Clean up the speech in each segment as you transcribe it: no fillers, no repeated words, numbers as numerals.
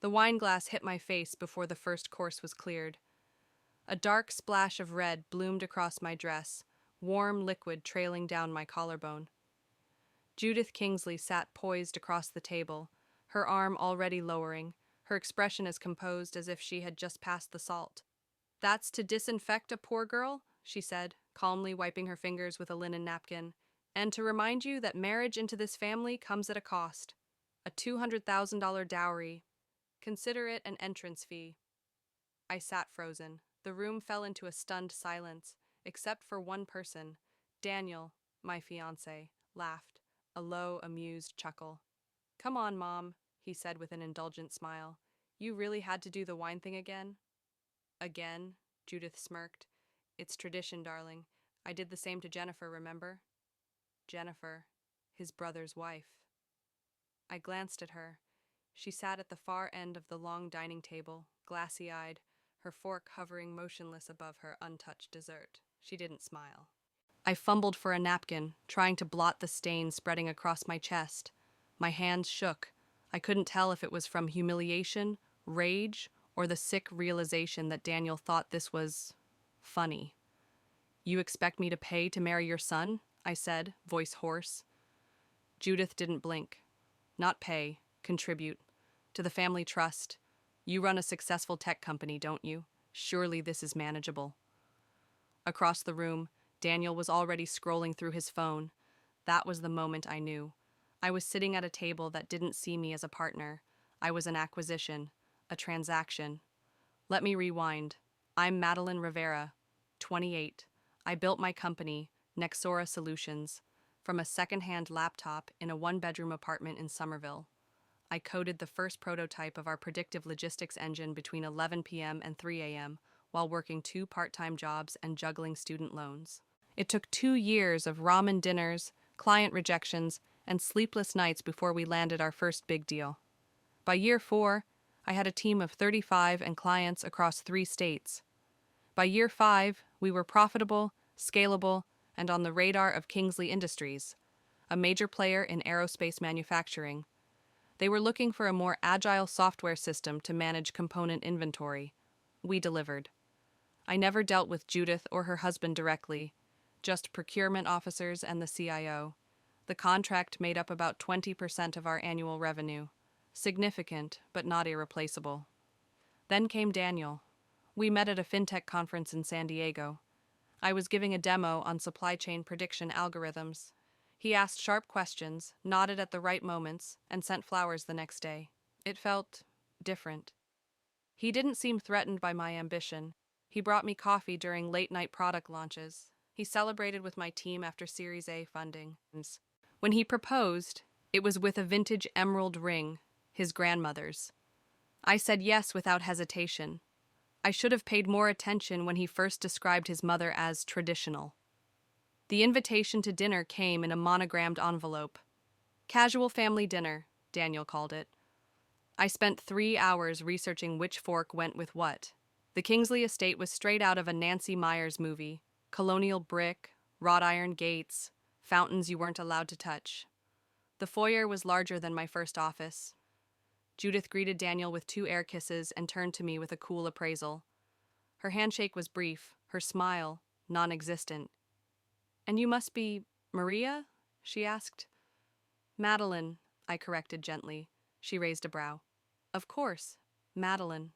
The wine glass hit my face before the first course was cleared. A dark splash of red bloomed across my dress, warm liquid trailing down my collarbone. Judith Kingsley sat poised across the table, her arm already lowering, her expression as composed as if she had just passed the salt. "That's to disinfect a poor girl," she said, calmly wiping her fingers with a linen napkin, "and to remind you that marriage into this family comes at a cost. A $200,000 dowry. Consider it an entrance fee." I sat frozen. The room fell into a stunned silence, except for one person. Daniel, my fiancé, laughed, a low, amused chuckle. "Come on, Mom," he said with an indulgent smile. "You really had to do the wine thing again?" "Again?" Judith smirked. "It's tradition, darling. I did the same to Jennifer, remember?" Jennifer, his brother's wife. I glanced at her. She sat at the far end of the long dining table, glassy-eyed, her fork hovering motionless above her untouched dessert. She didn't smile. I fumbled for a napkin, trying to blot the stain spreading across my chest. My hands shook. I couldn't tell if it was from humiliation, rage, or the sick realization that Daniel thought this was funny. "You expect me to pay to marry your son?" I said, voice hoarse. Judith didn't blink. "Not pay, contribute. To the family trust. You run a successful tech company, don't you? Surely this is manageable." Across the room, Daniel was already scrolling through his phone. That was the moment I knew. I was sitting at a table that didn't see me as a partner. I was an acquisition, a transaction. Let me rewind. I'm Madeline Rivera, 28. I built my company, Nexora Solutions, from a second-hand laptop in a one-bedroom apartment in Somerville. I coded the first prototype of our predictive logistics engine between 11 p.m. and 3 a.m. while working 2 part-time jobs and juggling student loans. It took 2 years of ramen dinners, client rejections, and sleepless nights before we landed our first big deal. By year 4, I had a team of 35 and clients across 3 states. By year 5, we were profitable, scalable, and on the radar of Kingsley Industries, a major player in aerospace manufacturing. They were looking for a more agile software system to manage component inventory. We delivered. I never dealt with Judith or her husband directly, just procurement officers and the CIO. The contract made up about 20% of our annual revenue. Significant, but not irreplaceable. Then came Daniel. We met at a fintech conference in San Diego. I was giving a demo on supply chain prediction algorithms. He asked sharp questions, nodded at the right moments, and sent flowers the next day. It felt different. He didn't seem threatened by my ambition. He brought me coffee during late-night product launches. He celebrated with my team after Series A funding. When he proposed, it was with a vintage emerald ring, his grandmother's. I said yes without hesitation. I should have paid more attention when he first described his mother as traditional. The invitation to dinner came in a monogrammed envelope. Casual family dinner, Daniel called it. I spent 3 hours researching which fork went with what. The Kingsley estate was straight out of a Nancy Meyers movie. Colonial brick, wrought iron gates, fountains you weren't allowed to touch. The foyer was larger than my first office. Judith greeted Daniel with 2 air kisses and turned to me with a cool appraisal. Her handshake was brief, her smile non-existent. "And you must be Maria?" she asked. "Madeline," I corrected gently. She raised a brow. "Of course, Madeline."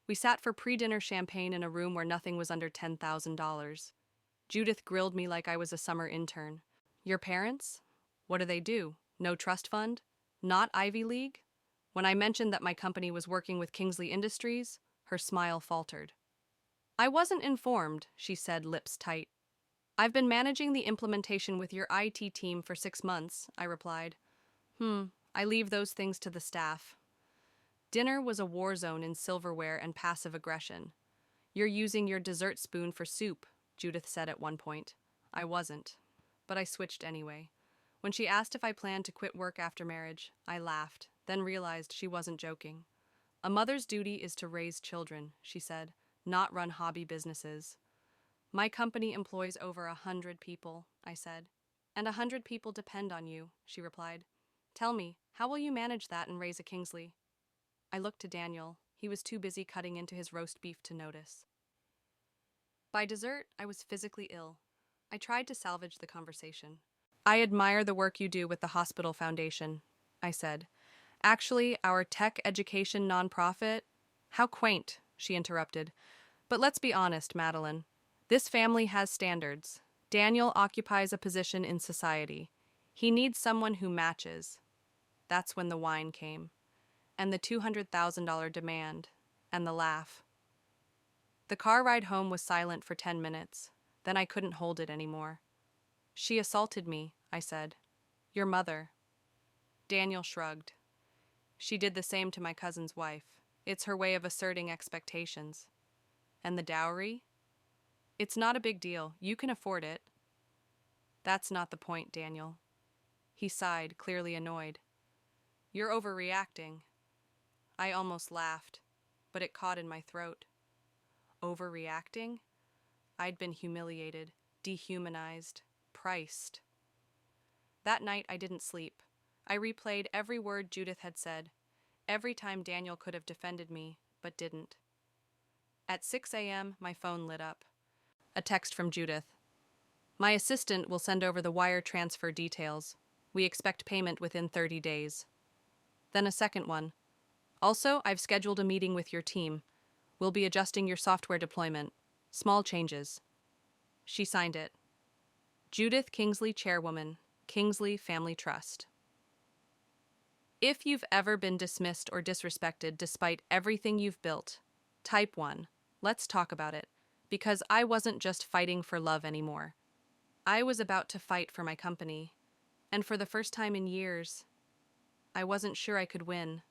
We sat for pre-dinner champagne in a room where nothing was under $10,000. Judith grilled me like I was a summer intern. "Your parents? What do they do? No trust fund? Not Ivy League?" When I mentioned that my company was working with Kingsley Industries, her smile faltered. "I wasn't informed," she said, lips tight. "I've been managing the implementation with your IT team for 6 months," I replied. I leave those things to the staff." Dinner was a war zone in silverware and passive aggression. "You're using your dessert spoon for soup," Judith said at one point. I wasn't, but I switched anyway. When she asked if I planned to quit work after marriage, I laughed, then realized she wasn't joking. "A mother's duty is to raise children," she said, "not run hobby businesses." "My company employs over 100 people," I said. "And 100 people depend on you," she replied. "Tell me, how will you manage that and raise a Kingsley?" I looked to Daniel. He was too busy cutting into his roast beef to notice. By dessert, I was physically ill. I tried to salvage the conversation. I admire the work you do with the Hospital Foundation, I said. Actually, our tech education nonprofit? How quaint, she interrupted. But let's be honest, Madeline. This family has standards. Daniel occupies a position in society. He needs someone who matches. That's when the wine came, and the $200,000 demand, and the laugh. The car ride home was silent for 10 minutes. Then I couldn't hold it anymore. She assaulted me, I said. Your mother. Daniel shrugged. She did the same to my cousin's wife. It's her way of asserting expectations. And the dowry? It's not a big deal. You can afford it. That's not the point, Daniel. He sighed, clearly annoyed. You're overreacting. I almost laughed, but it caught in my throat. Overreacting? I'd been humiliated, dehumanized, priced. That night I didn't sleep. I replayed every word Judith had said, every time Daniel could have defended me, but didn't. At 6 a.m., my phone lit up. A text from Judith. My assistant will send over the wire transfer details. We expect payment within 30 days. Then a second one. Also, I've scheduled a meeting with your team. We'll be adjusting your software deployment. Small changes. She signed it. Judith Kingsley, Chairwoman, Kingsley Family Trust. If you've ever been dismissed or disrespected despite everything you've built, type 1. Let's talk about it. Because I wasn't just fighting for love anymore. I was about to fight for my company. And for the first time in years, I wasn't sure I could win.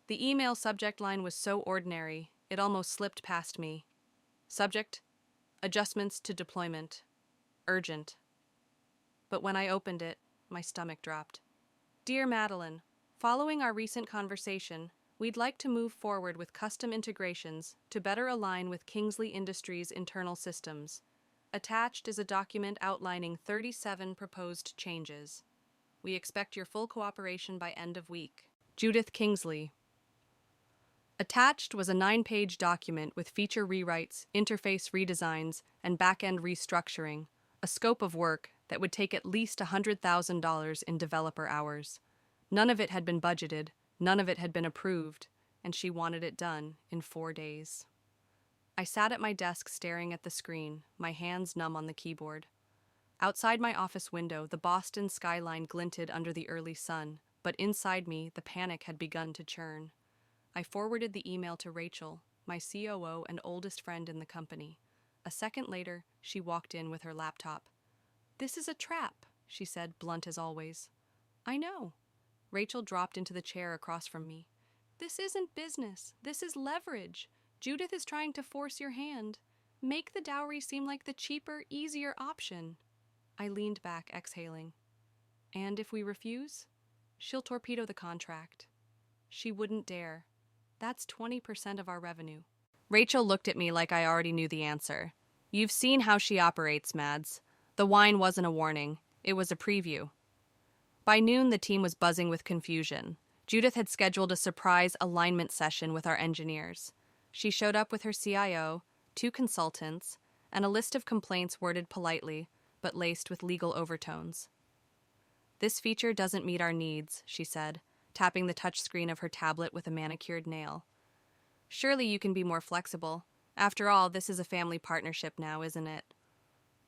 The email subject line was so ordinary, it almost slipped past me. Subject: adjustments to deployment. Urgent. But when I opened it, my stomach dropped. Dear Madeline, following our recent conversation, we'd like to move forward with custom integrations to better align with Kingsley Industries' internal systems. Attached is a document outlining 37 proposed changes. We expect your full cooperation by end of week. Judith Kingsley. Attached was a 9-page document with feature rewrites, interface redesigns, and back-end restructuring, a scope of work that would take at least $100,000 in developer hours. None of it had been budgeted, none of it had been approved, and she wanted it done in 4 days. I sat at my desk staring at the screen, my hands numb on the keyboard. Outside my office window, the Boston skyline glinted under the early sun, but inside me, the panic had begun to churn. I forwarded the email to Rachel, my COO and oldest friend in the company. A second later, she walked in with her laptop. This is a trap, she said, blunt as always. I know. Rachel dropped into the chair across from me. This isn't business. This is leverage. Judith is trying to force your hand. Make the dowry seem like the cheaper, easier option. I leaned back, exhaling. And if we refuse? She'll torpedo the contract. She wouldn't dare. That's 20% of our revenue. Rachel looked at me like I already knew the answer. You've seen how she operates, Mads. The wine wasn't a warning. It was a preview. By noon, the team was buzzing with confusion. Judith had scheduled a surprise alignment session with our engineers. She showed up with her CIO, 2 consultants, and a list of complaints worded politely, but laced with legal overtones. This feature doesn't meet our needs, she said, tapping the touchscreen of her tablet with a manicured nail. Surely you can be more flexible. After all, this is a family partnership now, isn't it?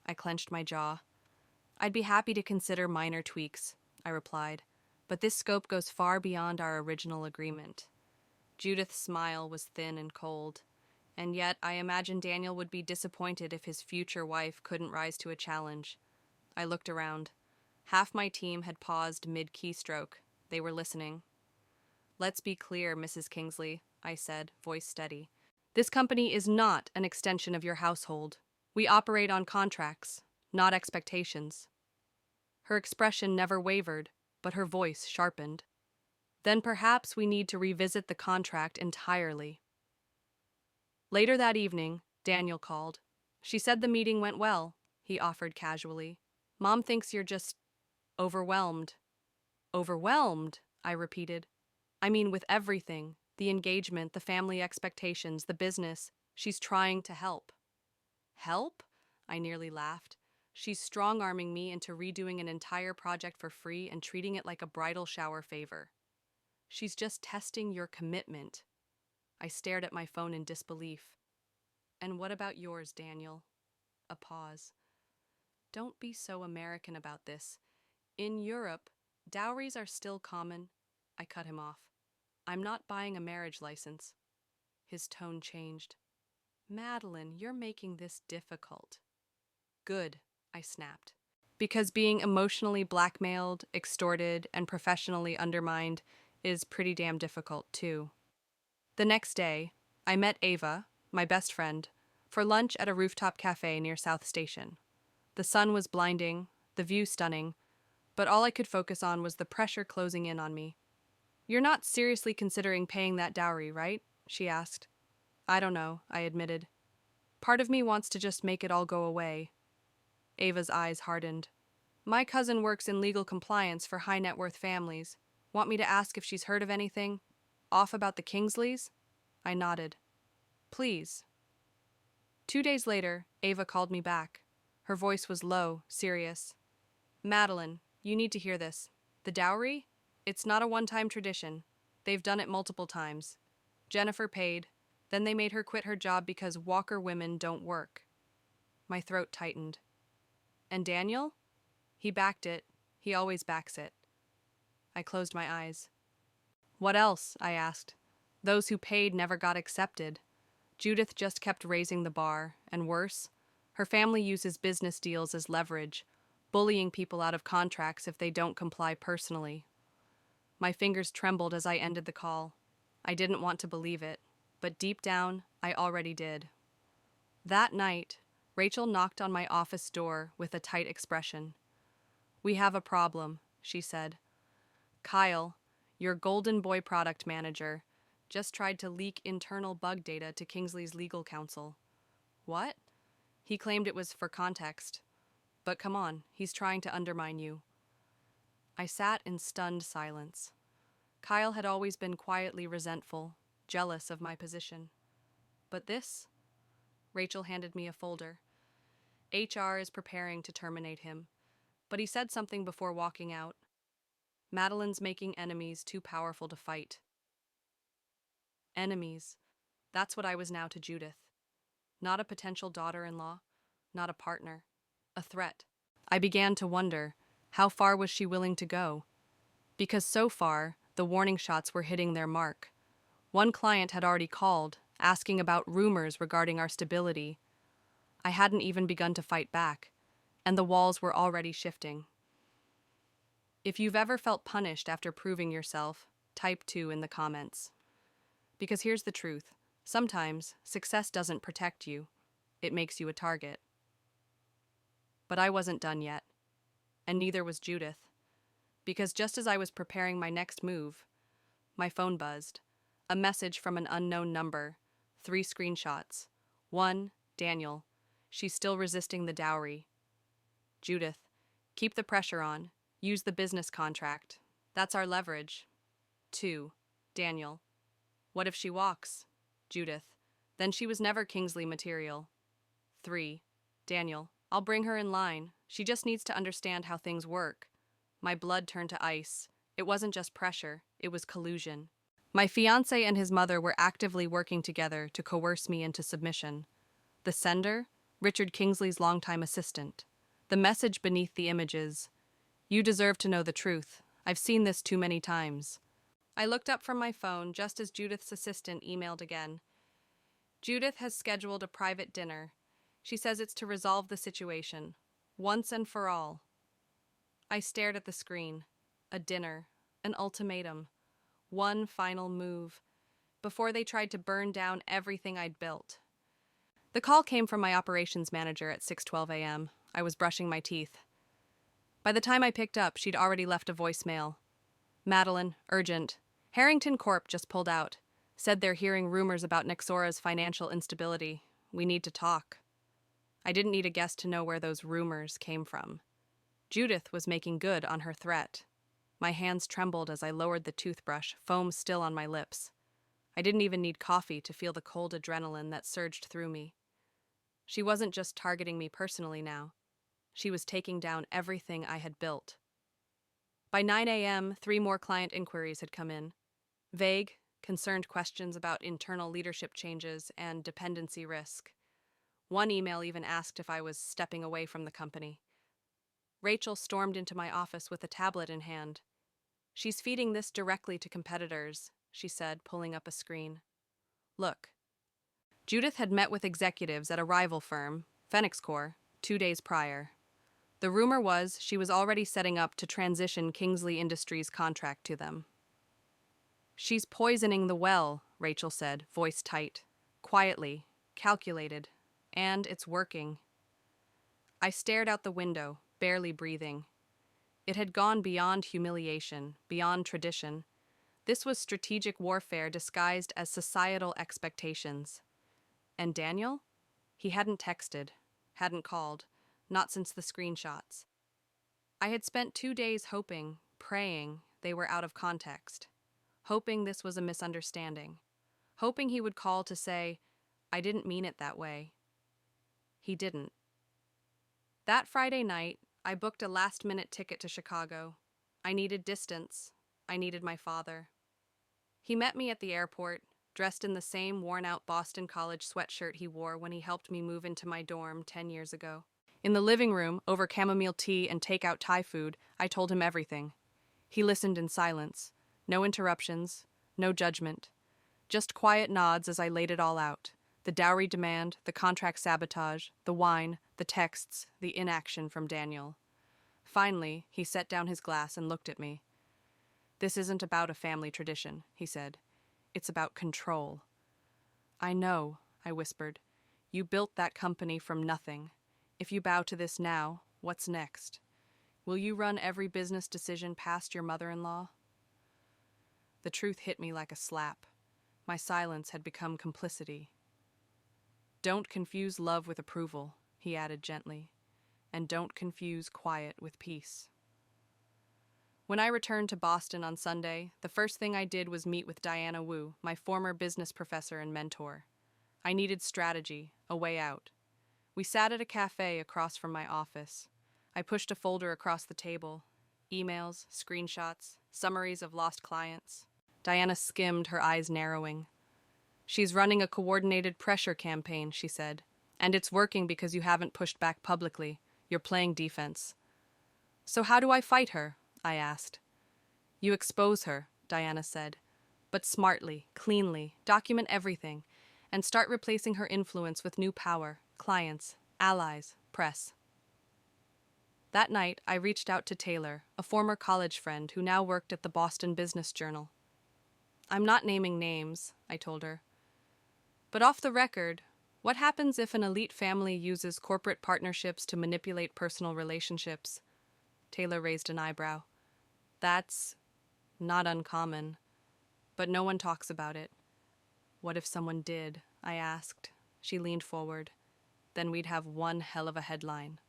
I clenched my jaw. I'd be happy to consider minor tweaks, I replied, but this scope goes far beyond our original agreement. Judith's smile was thin and cold, and yet I imagined Daniel would be disappointed if his future wife couldn't rise to a challenge. I looked around. Half my team had paused mid-keystroke. They were listening. Let's be clear, Mrs. Kingsley, I said, voice steady. This company is not an extension of your household. We operate on contracts, not expectations. Her expression never wavered, but her voice sharpened. Then perhaps we need to revisit the contract entirely. Later that evening, Daniel called. She said the meeting went well, he offered casually. Mom thinks you're just overwhelmed. Overwhelmed, I repeated. I mean, with everything the engagement, the family expectations, the business she's trying to help. Help? I nearly laughed. She's strong arming me into redoing an entire project for free and treating it like a bridal shower favor. She's just testing your commitment. I stared at my phone in disbelief. And what about yours, Daniel? A pause. Don't be so American about this. In Europe, dowries are still common. I cut him off. I'm not buying a marriage license. His tone changed. Madeline, you're making this difficult. Good, I snapped. Because being emotionally blackmailed, extorted, and professionally undermined is pretty damn difficult, too. The next day, I met Ava, my best friend, for lunch at a rooftop cafe near South Station. The sun was blinding, the view stunning, but all I could focus on was the pressure closing in on me. You're not seriously considering paying that dowry, right? She asked. I don't know, I admitted. Part of me wants to just make it all go away. Ava's eyes hardened. My cousin works in legal compliance for high net worth families. Want me to ask if she's heard of anything? Off about the Kingsleys? I nodded. Please. 2 days later, Ava called me back. Her voice was low, serious. Madeline, you need to hear this. The dowry? It's not a one-time tradition. They've done it multiple times. Jennifer paid. Then they made her quit her job because Walker women don't work. My throat tightened. And Daniel? He backed it. He always backs it. I closed my eyes. What else? I asked. Those who paid never got accepted. Judith just kept raising the bar, and worse, her family uses business deals as leverage, bullying people out of contracts if they don't comply personally. My fingers trembled as I ended the call. I didn't want to believe it, but deep down, I already did. That night, Rachel knocked on my office door with a tight expression. We have a problem, she said. Kyle, your Golden Boy product manager, just tried to leak internal bug data to Kingsley's legal counsel. What? He claimed it was for context. But come on, he's trying to undermine you. I sat in stunned silence. Kyle had always been quietly resentful, jealous of my position. But this? Rachel handed me a folder. HR is preparing to terminate him, but he said something before walking out. Madeline's making enemies too powerful to fight. Enemies. That's what I was now to Judith. Not a potential daughter-in-law, not a partner, a threat. I began to wonder, how far was she willing to go? Because so far, the warning shots were hitting their mark. One client had already called, asking about rumors regarding our stability. I hadn't even begun to fight back, and the walls were already shifting. If you've ever felt punished after proving yourself, type 2 in the comments. Because here's the truth. Sometimes, success doesn't protect you. It makes you a target. But I wasn't done yet. And neither was Judith. Because just as I was preparing my next move, my phone buzzed. A message from an unknown number. 3 screenshots. 1, Daniel. She's still resisting the dowry. Judith, keep the pressure on. Use the business contract. That's our leverage. 2, Daniel. What if she walks? Judith. Then she was never Kingsley material. 3, Daniel. I'll bring her in line. She just needs to understand how things work. My blood turned to ice. It wasn't just pressure, it was collusion. My fiancé and his mother were actively working together to coerce me into submission. The sender? Richard Kingsley's longtime assistant. The message beneath the images. You deserve to know the truth. I've seen this too many times. I looked up from my phone just as Judith's assistant emailed again. Judith has scheduled a private dinner. She says it's to resolve the situation, once and for all. I stared at the screen. A dinner, an ultimatum, one final move, before they tried to burn down everything I'd built. The call came from my operations manager at 6:12 a.m. I was brushing my teeth. By the time I picked up, she'd already left a voicemail. Madeline, urgent. Harrington Corp just pulled out. Said they're hearing rumors about Nexora's financial instability. We need to talk. I didn't need a guess to know where those rumors came from. Judith was making good on her threat. My hands trembled as I lowered the toothbrush, foam still on my lips. I didn't even need coffee to feel the cold adrenaline that surged through me. She wasn't just targeting me personally now. She was taking down everything I had built. By 9 a.m., 3 more client inquiries had come in. Vague, concerned questions about internal leadership changes and dependency risk. One email even asked if I was stepping away from the company. Rachel stormed into my office with a tablet in hand. "She's feeding this directly to competitors," she said, pulling up a screen. "Look." Judith had met with executives at a rival firm, Phoenix Corp, 2 days prior. The rumor was she was already setting up to transition Kingsley Industries' contract to them. "She's poisoning the well," Rachel said, voice tight. Quietly, calculated, and it's working. I stared out the window, barely breathing. It had gone beyond humiliation, beyond tradition. This was strategic warfare disguised as societal expectations. And Daniel? He hadn't texted, hadn't called, not since the screenshots. I had spent 2 days hoping, praying, they were out of context. Hoping this was a misunderstanding. Hoping he would call to say, "I didn't mean it that way." He didn't. That Friday night, I booked a last-minute ticket to Chicago. I needed distance. I needed my father. He met me at the airport, dressed in the same worn-out Boston College sweatshirt he wore when he helped me move into my dorm 10 years ago. In the living room, over chamomile tea and takeout Thai food, I told him everything. He listened in silence. No interruptions, no judgment. Just quiet nods as I laid it all out. The dowry demand, the contract sabotage, the wine, the texts, the inaction from Daniel. Finally, he set down his glass and looked at me. "This isn't about a family tradition," he said. "It's about control." "I know," I whispered. "You built that company from nothing. If you bow to this now, what's next? Will you run every business decision past your mother-in-law?" The truth hit me like a slap. My silence had become complicity. "Don't confuse love with approval," he added gently. "And don't confuse quiet with peace." When I returned to Boston on Sunday, the first thing I did was meet with Diana Wu, my former business professor and mentor. I needed strategy, a way out. We sat at a cafe across from my office. I pushed a folder across the table. Emails, screenshots, summaries of lost clients. Diana skimmed, her eyes narrowing. "She's running a coordinated pressure campaign," she said. "And it's working because you haven't pushed back publicly. You're playing defense." "So how do I fight her?" I asked. "You expose her," Diana said. "But smartly, cleanly, document everything, and start replacing her influence with new power, clients, allies, press." That night, I reached out to Taylor, a former college friend who now worked at the Boston Business Journal. "I'm not naming names," I told her. "But off the record, what happens if an elite family uses corporate partnerships to manipulate personal relationships?" Taylor raised an eyebrow. "That's not uncommon, but no one talks about it." "What if someone did?" I asked. She leaned forward. "Then we'd have one hell of a headline."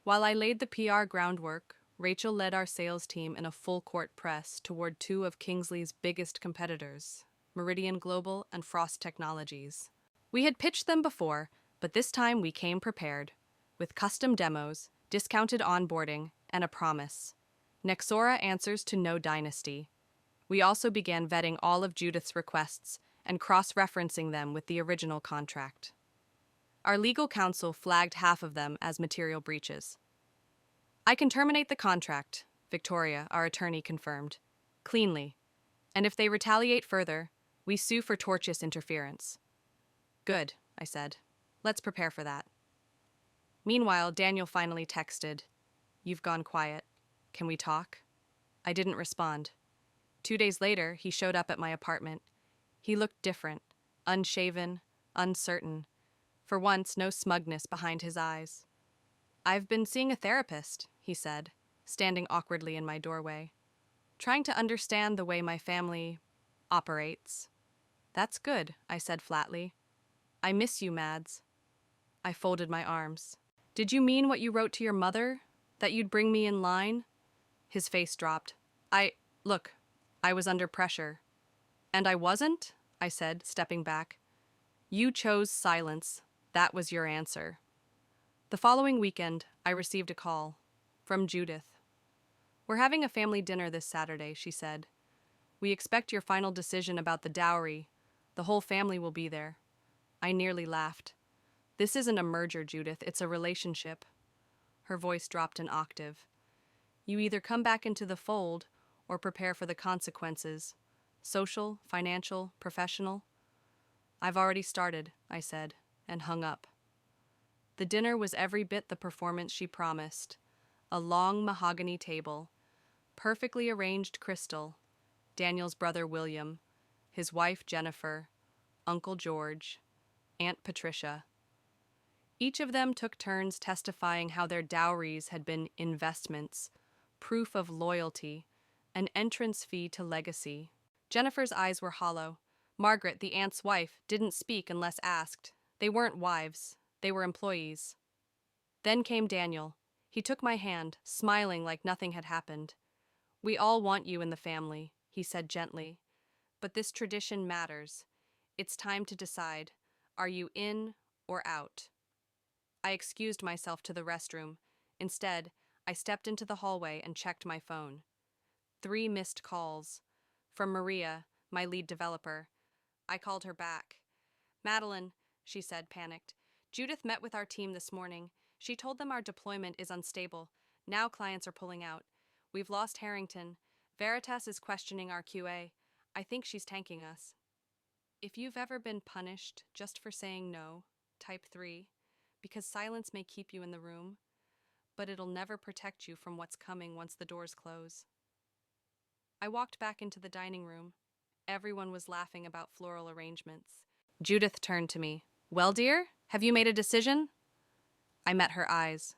While I laid the PR groundwork, Rachel led our sales team in a full-court press toward 2 of Kingsley's biggest competitors, Meridian Global and Frost Technologies. We had pitched them before, but this time we came prepared, with custom demos, discounted onboarding, and a promise. Nexora answers to no dynasty. We also began vetting all of Judith's requests and cross-referencing them with the original contract. Our legal counsel flagged half of them as material breaches. "I can terminate the contract," Victoria, our attorney, confirmed. "Cleanly. And if they retaliate further, we sue for tortious interference." "Good," I said. "Let's prepare for that." Meanwhile, Daniel finally texted, "You've gone quiet. Can we talk?" I didn't respond. 2 days later, he showed up at my apartment. He looked different, unshaven, uncertain. For once, no smugness behind his eyes. "I've been seeing a therapist," he said, standing awkwardly in my doorway. "Trying to understand the way my family operates." "That's good," I said flatly. "I miss you, Mads." I folded my arms. "Did you mean what you wrote to your mother? That you'd bring me in line?" His face dropped. I, look, I was under pressure. And I wasn't, I said, stepping back. You chose silence. That was your answer. The following weekend, I received a call from Judith. We're having a family dinner this Saturday, she said. We expect your final decision about the dowry. The whole family will be there. I nearly laughed. This isn't a merger, Judith, it's a relationship. Her voice dropped an octave. You either come back into the fold or prepare for the consequences. Social, financial, professional. I've already started, I said, and hung up. The dinner was every bit the performance she promised. A long mahogany table, perfectly arranged crystal, Daniel's brother William, his wife Jennifer, Uncle George, Aunt Patricia. Each of them took turns testifying how their dowries had been investments, proof of loyalty, an entrance fee to legacy. Jennifer's eyes were hollow. Margaret, the aunt's wife, didn't speak unless asked. They weren't wives, they were employees. Then came Daniel. He took my hand, smiling like nothing had happened. We all want you in the family, he said gently. But this tradition matters. It's time to decide. Are you in or out? I excused myself to the restroom. Instead, I stepped into the hallway and checked my phone. 3 missed calls. From Maria, my lead developer. I called her back. Madeline, she said, panicked. Judith met with our team this morning. She told them our deployment is unstable. Now clients are pulling out. We've lost Harrington. Veritas is questioning our QA. I think she's tanking us. If you've ever been punished just for saying no, type 3, because silence may keep you in the room, but it'll never protect you from what's coming once the doors close. I walked back into the dining room. Everyone was laughing about floral arrangements. Judith turned to me. Well, dear, have you made a decision? I met her eyes.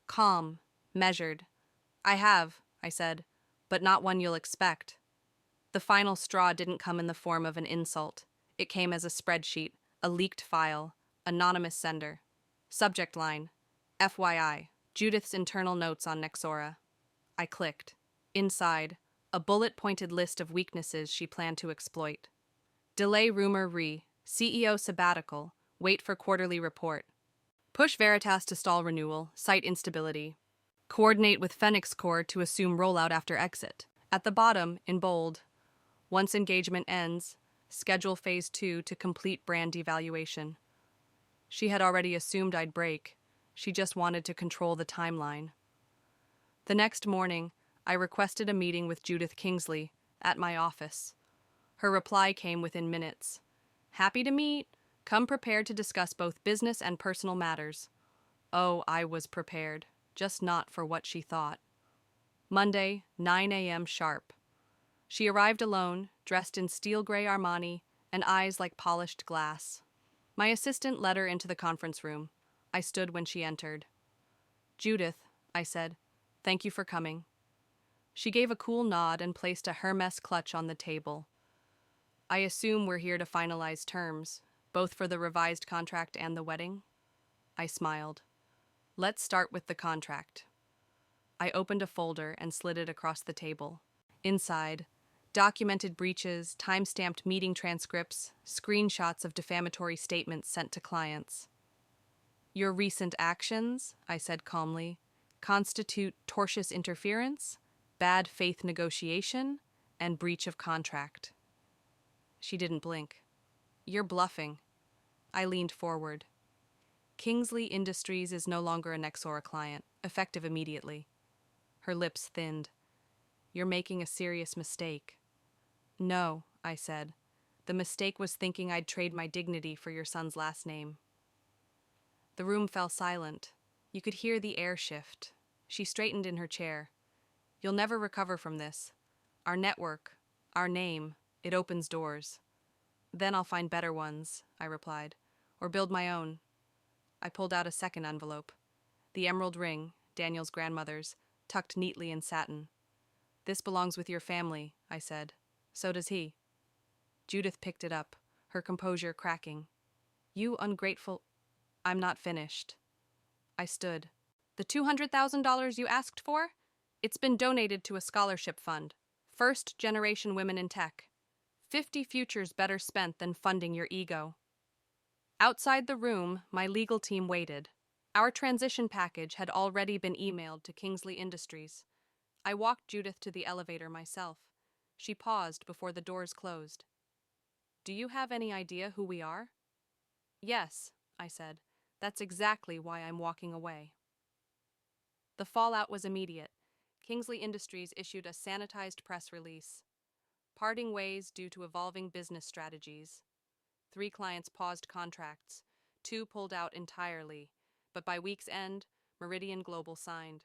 Calm, measured. I have, I said, but not one you'll expect. The final straw didn't come in the form of an insult. It came as a spreadsheet, a leaked file, anonymous sender. Subject line, FYI, Judith's internal notes on Nexora. I clicked. Inside, a bullet-pointed list of weaknesses she planned to exploit. Delay rumor CEO sabbatical, wait for quarterly report. Push Veritas to stall renewal, site instability. Coordinate with Phoenix Corps to assume rollout after exit. At the bottom, in bold, once engagement ends, schedule phase 2 to complete brand devaluation. She had already assumed I'd break. She just wanted to control the timeline. The next morning, I requested a meeting with Judith Kingsley at my office. Her reply came within minutes. Happy to meet. Come prepared to discuss both business and personal matters. Oh, I was prepared, just not for what she thought. Monday, 9 a.m. sharp. She arrived alone, dressed in steel gray Armani and eyes like polished glass. My assistant led her into the conference room. I stood when she entered. Judith, I said, thank you for coming. She gave a cool nod and placed a Hermes clutch on the table. I assume we're here to finalize terms, both for the revised contract and the wedding? I smiled. Let's start with the contract. I opened a folder and slid it across the table. Inside, documented breaches, time-stamped meeting transcripts, screenshots of defamatory statements sent to clients. Your recent actions, I said calmly, constitute tortious interference, bad faith negotiation, and breach of contract. She didn't blink. You're bluffing. I leaned forward. Kingsley Industries is no longer a Nexora client, effective immediately. Her lips thinned. You're making a serious mistake. No, I said. The mistake was thinking I'd trade my dignity for your son's last name. The room fell silent. You could hear the air shift. She straightened in her chair. You'll never recover from this. Our network, our name, it opens doors. Then I'll find better ones, I replied, or build my own. I pulled out a second envelope. The emerald ring, Daniel's grandmother's, tucked neatly in satin. This belongs with your family, I said. So does he. Judith picked it up, her composure cracking. You ungrateful... I'm not finished. I stood. The $200,000 you asked for? It's been donated to a scholarship fund. First-generation women in tech. 50 futures better spent than funding your ego. Outside the room, my legal team waited. Our transition package had already been emailed to Kingsley Industries. I walked Judith to the elevator myself. She paused before the doors closed. Do you have any idea who we are? Yes, I said. That's exactly why I'm walking away. The fallout was immediate. Kingsley Industries issued a sanitized press release. Parting ways due to evolving business strategies. 3 clients paused contracts. 2 pulled out entirely. But by week's end, Meridian Global signed.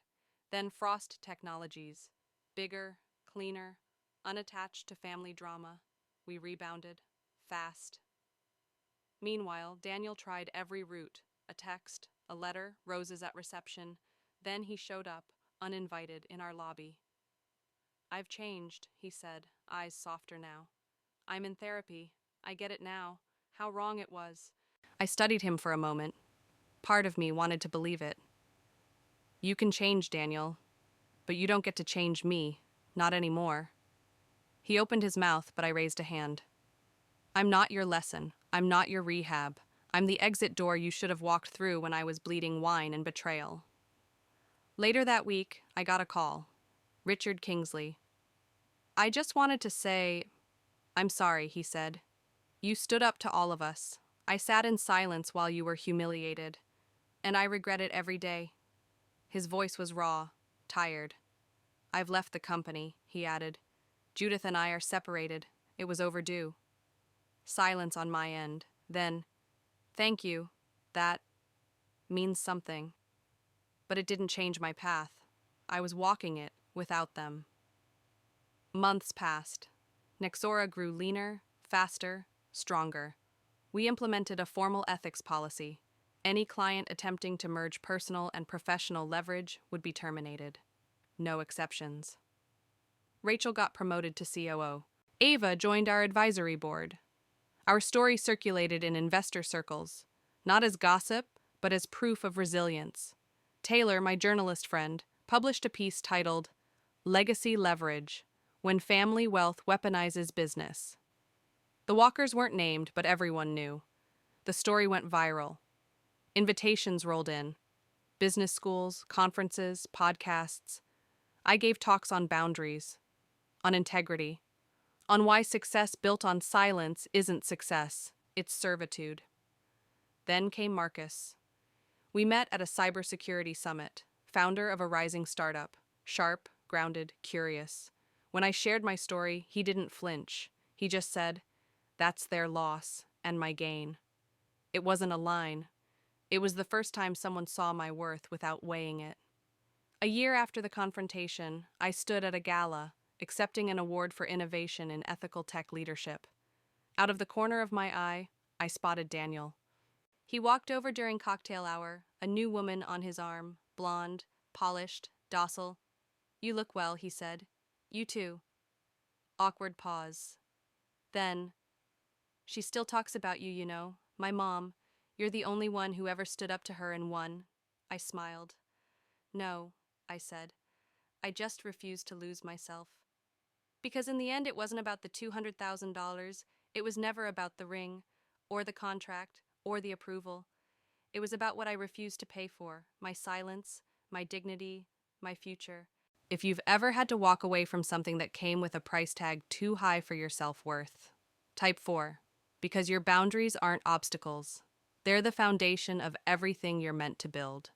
Then Frost Technologies. Bigger, cleaner, unattached to family drama. We rebounded. Fast. Meanwhile, Daniel tried every route. A text, a letter, roses at reception. Then he showed up, uninvited, in our lobby. I've changed, he said, eyes softer now. I'm in therapy. I get it now. How wrong it was. I studied him for a moment. Part of me wanted to believe it. You can change, Daniel, but you don't get to change me. Not anymore. He opened his mouth, but I raised a hand. I'm not your lesson. I'm not your rehab. I'm the exit door you should have walked through when I was bleeding wine and betrayal. Later that week, I got a call. Richard Kingsley. I just wanted to say, I'm sorry, he said. You stood up to all of us. I sat in silence while you were humiliated, and I regret it every day. His voice was raw, tired. I've left the company, he added. Judith and I are separated. It was overdue. Silence on my end. Then, thank you. That means something. But it didn't change my path. I was walking it without them. Months passed. Nexora grew leaner, faster, stronger. We implemented a formal ethics policy. Any client attempting to merge personal and professional leverage would be terminated. No exceptions. Rachel got promoted to COO. Ava joined our advisory board. Our story circulated in investor circles, not as gossip, but as proof of resilience. Taylor, my journalist friend, published a piece titled, Legacy Leverage, When Family Wealth Weaponizes Business. The Walkers weren't named, but everyone knew. The story went viral. Invitations rolled in. Business schools, conferences, podcasts. I gave talks on boundaries, on integrity, on why success built on silence isn't success, it's servitude. Then came Marcus. We met at a cybersecurity summit, founder of a rising startup, sharp, grounded, curious. When I shared my story, he didn't flinch. He just said, that's their loss and my gain. It wasn't a line. It was the first time someone saw my worth without weighing it. A year after the confrontation, I stood at a gala, accepting an award for innovation in ethical tech leadership. Out of the corner of my eye, I spotted Daniel. He walked over during cocktail hour, a new woman on his arm, blonde, polished, docile. You look well, he said. You too. Awkward pause. Then, she still talks about you, you know. My mom. You're the only one who ever stood up to her and won. I smiled. No, I said. I just refused to lose myself. Because in the end, it wasn't about the $200,000. It was never about the ring, or the contract, or the approval. It was about what I refused to pay for, my silence, my dignity, my future. If you've ever had to walk away from something that came with a price tag too high for your self-worth, type 4. Because your boundaries aren't obstacles. They're the foundation of everything you're meant to build.